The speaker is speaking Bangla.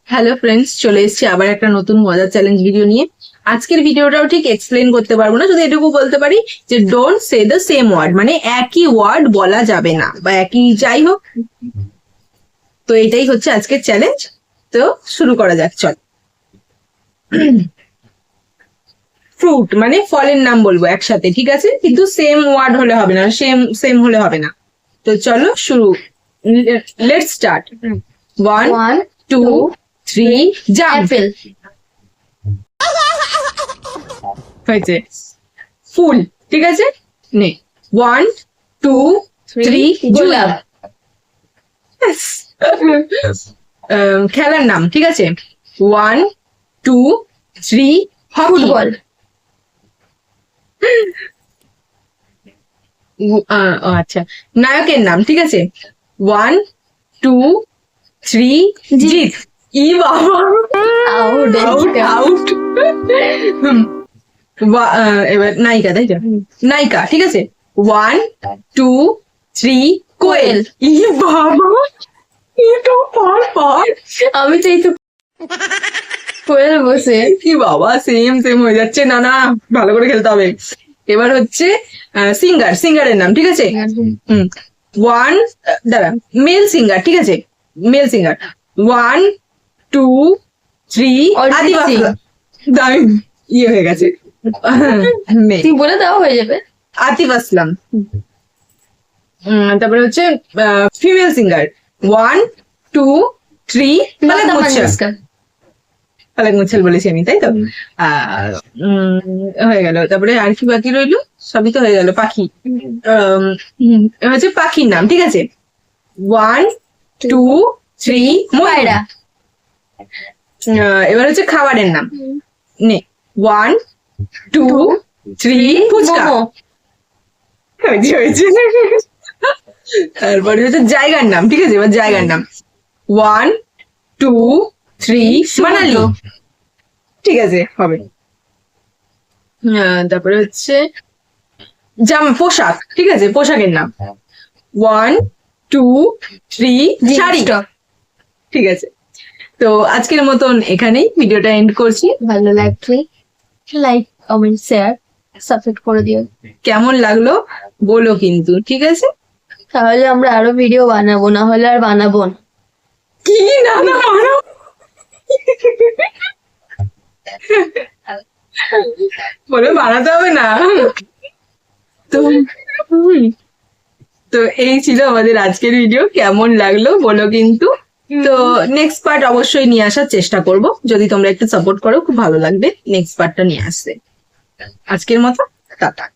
হ্যালো ফ্রেন্ডস, চলে এসেছি আবার একটা নতুন মজার চ্যালেঞ্জ ভিডিও নিয়ে। আজকের ভিডিওটাও ঠিক এক্সপ্লেন করতে পারবো না, শুধু এটুকু বলতে পারি যে don't say the same word, মানে একই ওয়ার্ড বলা যাবে না, বা একই যাই হোক। তো এটাই হচ্ছে আজকের চ্যালেঞ্জ। তো শুরু করা যাক, চল। ফ্রুট মানে ফলের নাম বলবো একসাথে, ঠিক আছে? কিন্তু সেম ওয়ার্ড হলে হবে না, সেম সেম হলে হবে না। তো চলো শুরু, লেটস স্টার্ট। 1 1, 2 3 জাম্প। apple, হয়েছে। ফুল, ঠিক আছে, নে। 1 2 3 গোলাপ, খেলার নাম, ঠিক আছে? 1 2 3 হকি। ফুটবল, আচ্ছা, নায়কের নাম, ঠিক আছে? 1 2 3 জিৎ। ই বাবা, আউট, আউট আউট। এবার নায়িকা, তাই তো? নায়িকা, ঠিক আছে? 1 2 3 কোয়েল। ই বাবা, এটা পার। আমি তো এই তো কোয়েল বসে কি বাবা, সেম সেম হয়ে যাচ্ছে। না না, ভালো করে খেলতে হবে। এবার হচ্ছে সিঙ্গার, সিঙ্গারের নাম, ঠিক আছে? 1 দাঁড়া, মেল সিঙ্গার, ঠিক আছে? Mail singer. 1 2 3 অরিজিৎ আদিবাস। সিং। দামি, ইয়ে হয়ে গেছে। মেয়ে, তুই বলে দেওয়া হয়ে যাবে। আতিফ আসলাম। তারপরে হচ্ছে ফিমেল সিঙ্গার। 1 2 3 পালক লতা মুচ্ছল। মঙ্গেশকর, পালক মুচ্ছল বলেছি আমি, তাই তো? হয়ে গেল। তারপরে আর কি বাকি রইলো? সবই তো হয়ে গেল। পাখি, এবার হচ্ছে পাখির নাম, ঠিক আছে? 1 2 3 পায়রা, এবার হচ্ছে খাবারের নাম, নে। 1 2 3 ফুচকা। মোমো, হয়েছে হয়েছে। তারপরে হচ্ছে জায়গার নাম, ঠিক আছে? এবার জায়গার নাম। 1 2 3 মানালি। ঠিক আছে, হবে। তারপরে হচ্ছে পোশাক, ঠিক আছে? পোশাকের নাম। 1 2 3 শাড়ি। Jeans top. ঠিক আছে। তো আজকের মতন এখানেই ভিডিওটা এন্ড করছি। ভালো লাগলে লাইক কমেন্ট শেয়ার সাবস্ক্রাইব করে দিও, কেমন লাগলো বলো কিন্তু, ঠিক আছে? তাহলে আমরা আরো ভিডিও বানাবো, না হলে আর বানাবো না। কি না না মানো। বলে বানাতে হবে না। তো তো এই ছিল আমাদের আজকের ভিডিও। কেমন লাগলো বলো কিন্তু। তো নেক্সট পার্ট অবশ্যই নিয়ে আসার চেষ্টা করব, যদি তোমরা একটু সাপোর্ট করো খুব ভালো লাগবে নেক্সট পার্টটা নিয়ে আসতে। আজকের মতো টাটা।